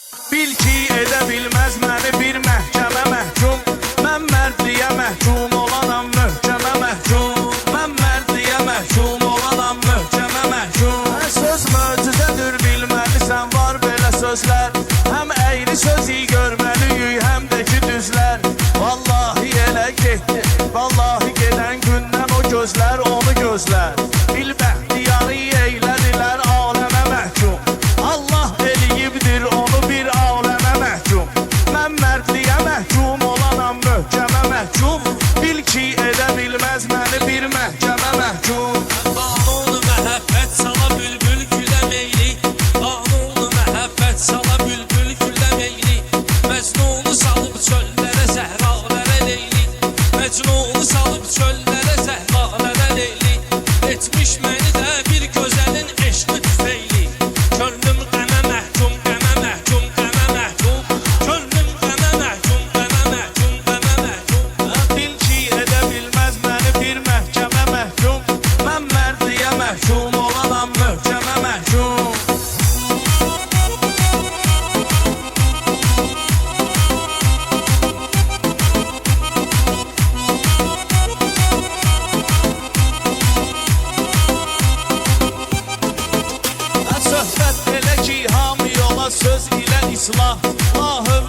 Bil ki edə bilməz məni bir məhkəmə məhkum. Mən mərdliyə məhkum olanam, möhkəmə məhkum. Mən mərdliyə məhkum olanam, möhkəmə məhkum. Söz möcüzədir, bilməlisən, var belə sözlər. Həm əyri sözü görməliyik, həm də ki düzlər. Vallahi elə getdi, vallahi gedən gündən o gözlər onu gözlər. Bil bəxtiyarı eylədilər aləmə məhkum. Allah eləyibdir onu bir aləmə məhkum. Mən mərdliyə məhkum olanam, möhkəmə məhkum. Bil ki edə bilməz məni bir məhkəmə məhkum. Qanunu məhəbbət sala bülbül gülə meyli. Qanunu məhəbbət sala bülbül gülə meyli. Məcnunu salıb çöllərə, səhralərə leyli. Məcnunu salıb çöllərə, səhralərə leyli. Etmiş məni də bir gözəlin eşqi tüfeyli. Könlüm qəmə məhkum, qəmə məhkum, qəmə məhkum. Könlüm qəmə məhkum, qəmə məhkum, qəmə məhkum. Bil ki edə bilməz məni bir məhkəmə məhkum. Mən mərdliyə məhkum olanam, möhkəmə məhkum. Söhbət elə ki hamı yola söz ilə islah. La hövlə